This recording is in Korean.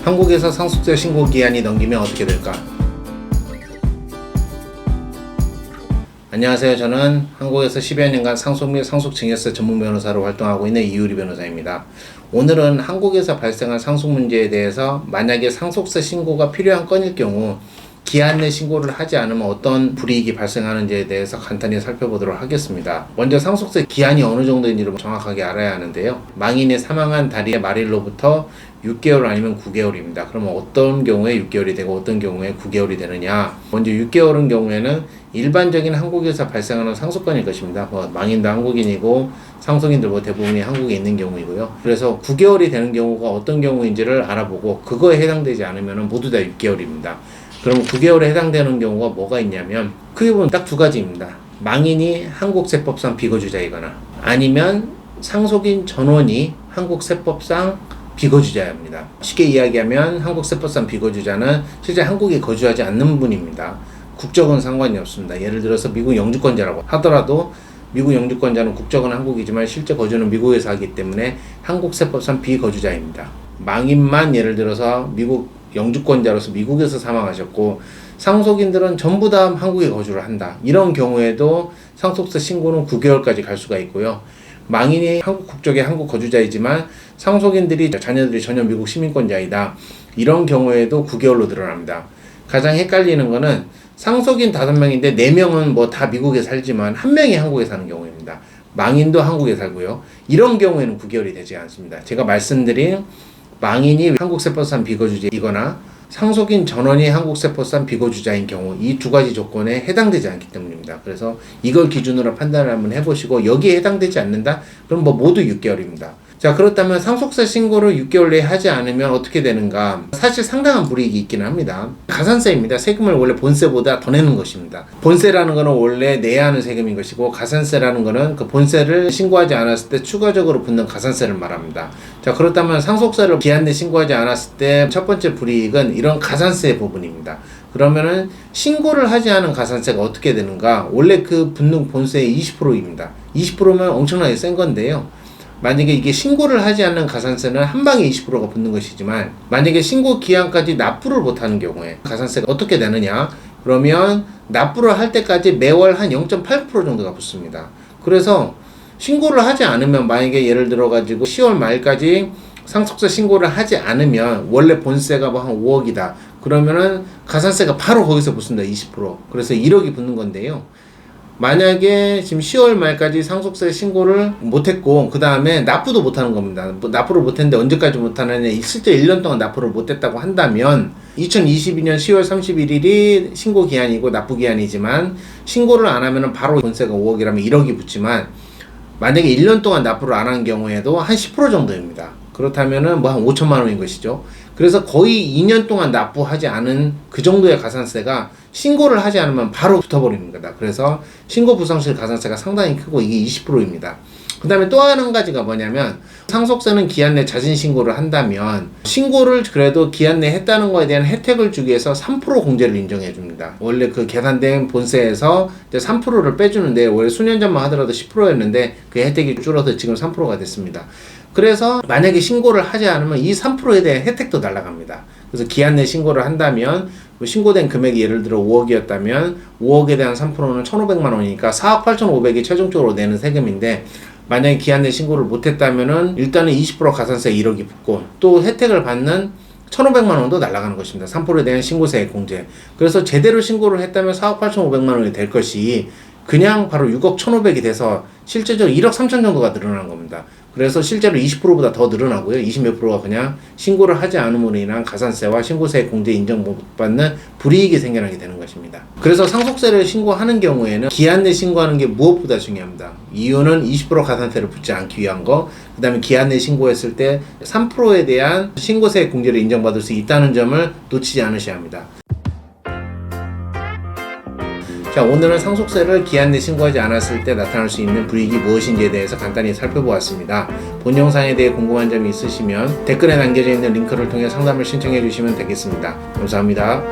한국에서 상속세 신고 기한이 넘기면 어떻게 될까? 안녕하세요. 저는 한국에서 10여 년간 상속 및 상속증여세 전문 변호사로 활동하고 있는 이유리 변호사입니다. 오늘은 한국에서 발생한 상속 문제에 대해서 만약에 상속세 신고가 필요한 건일 경우 기한 내 신고를 하지 않으면 어떤 불이익이 발생하는지에 대해서 간단히 살펴보도록 하겠습니다. 먼저 상속세 기한이 어느 정도인지를 정확하게 알아야 하는데요. 망인이 사망한 달의 말일로부터 6개월 아니면 9개월입니다. 그러면 어떤 경우에 6개월이 되고 어떤 경우에 9개월이 되느냐. 먼저 6개월인 경우에는 일반적인 한국에서 발생하는 상속건일 것입니다. 망인도 한국인이고 상속인들 대부분이 한국에 있는 경우이고요. 그래서 9개월이 되는 경우가 어떤 경우인지를 알아보고 그거에 해당되지 않으면 모두 다 6개월입니다. 그럼 9개월에 해당되는 경우가 뭐가 있냐면 크게 보면 딱 두 가지입니다. 망인이 한국세법상 비거주자이거나 아니면 상속인 전원이 한국세법상 비거주자입니다. 쉽게 이야기하면 한국세법상 비거주자는 실제 한국에 거주하지 않는 분입니다. 국적은 상관이 없습니다. 예를 들어서 미국 영주권자라고 하더라도 미국 영주권자는 국적은 한국이지만 실제 거주는 미국에서 하기 때문에 한국세법상 비거주자입니다. 망인만 예를 들어서 미국 영주권자로서 미국에서 사망하셨고 상속인들은 전부 다 한국에 거주를 한다. 이런 경우에도 상속세 신고는 9개월까지 갈 수가 있고요. 망인이 한국 국적의 한국 거주자이지만 상속인들이 자녀들이 전혀 미국 시민권자이다. 이런 경우에도 9개월로 늘어납니다. 가장 헷갈리는 거는 상속인 5명인데 4명은 다 미국에 살지만 1명이 한국에 사는 경우입니다. 망인도 한국에 살고요. 이런 경우에는 9개월이 되지 않습니다. 제가 말씀드린 망인이 한국세법상 비거주자이거나 상속인 전원이 한국세법상 비거주자인 경우 이 두 가지 조건에 해당되지 않기 때문입니다. 그래서 이걸 기준으로 판단을 한번 해보시고 여기에 해당되지 않는다? 그럼 모두 6개월입니다. 자, 그렇다면 상속세 신고를 6개월 내에 하지 않으면 어떻게 되는가? 사실 상당한 불이익이 있기는 합니다. 가산세입니다. 세금을 원래 본세보다 더 내는 것입니다. 본세라는 것은 원래 내야 하는 세금인 것이고 가산세라는 것은 그 본세를 신고하지 않았을 때 추가적으로 붙는 가산세를 말합니다. 자, 그렇다면 상속세를 기한 내 신고하지 않았을 때 첫 번째 불이익은 이런 가산세 부분입니다. 그러면은 신고를 하지 않은 가산세가 어떻게 되는가? 원래 그 붙는 본세의 20%입니다. 20%면 엄청나게 센 건데요. 만약에 이게 신고를 하지 않는 가산세는 한 방에 20%가 붙는 것이지만 만약에 신고 기한까지 납부를 못하는 경우에 가산세가 어떻게 되느냐? 그러면 납부를 할 때까지 매월 한 0.8% 정도가 붙습니다. 그래서 신고를 하지 않으면 만약에 예를 들어 가지고 10월 말까지 상속세 신고를 하지 않으면 원래 본세가 한 5억이다. 그러면은 가산세가 바로 거기서 붙습니다. 20%. 그래서 1억이 붙는 건데요. 만약에 지금 10월 말까지 상속세 신고를 못했고 그 다음에 납부도 못하는 겁니다. 납부를 못했는데 언제까지 못하느냐, 실제 1년 동안 납부를 못했다고 한다면 2022년 10월 31일이 신고 기한이고 납부 기한이지만 신고를 안 하면 바로 본세가 5억이라면 1억이 붙지만 만약에 1년 동안 납부를 안 한 경우에도 한 10% 정도입니다. 그렇다면은 한 5천만 원인 것이죠. 그래서 거의 2년 동안 납부하지 않은 그 정도의 가산세가 신고를 하지 않으면 바로 붙어버립니다. 그래서 신고 부상실 가산세가 상당히 크고 이게 20%입니다. 그 다음에 또 한 가지가 뭐냐면 상속세는 기한 내 자진 신고를 한다면 신고를 그래도 기한 내 했다는 거에 대한 혜택을 주기 위해서 3% 공제를 인정해 줍니다. 원래 그 계산된 본세에서 이제 3%를 빼주는데 원래 수년 전만 하더라도 10%였는데 그 혜택이 줄어서 지금 3%가 됐습니다. 그래서 만약에 신고를 하지 않으면 이 3%에 대한 혜택도 날아갑니다. 그래서 기한 내 신고를 한다면 신고된 금액이 예를 들어 5억이었다면 5억에 대한 3%는 1,500만 원이니까 4억 8,500이 최종적으로 내는 세금인데 만약에 기한 내 신고를 못했다면은 일단은 20% 가산세 1억이 붙고 또 혜택을 받는 1,500만 원도 날아가는 것입니다. 3%에 대한 신고세액 공제. 그래서 제대로 신고를 했다면 4억 8,500만 원이 될 것이 그냥 바로 6억 1,500이 돼서 실제적으로 1억 3천 정도가 늘어난 겁니다. 그래서 실제로 20%보다 더 늘어나고요. 20몇 프로가 그냥 신고를 하지 않음으로 인한 가산세와 신고세액 공제 인정 못 받는 불이익이 생겨나게 되는 것입니다. 그래서 상속세를 신고하는 경우에는 기한 내 신고하는 게 무엇보다 중요합니다. 이유는 20% 가산세를 붙지 않기 위한 거, 그 다음에 기한 내 신고했을 때 3%에 대한 신고세액 공제를 인정받을 수 있다는 점을 놓치지 않으셔야 합니다. 자, 오늘은 상속세를 기한 내 신고하지 않았을 때 나타날 수 있는 불이익이 무엇인지에 대해서 간단히 살펴보았습니다. 본 영상에 대해 궁금한 점이 있으시면 댓글에 남겨져 있는 링크를 통해 상담을 신청해 주시면 되겠습니다. 감사합니다.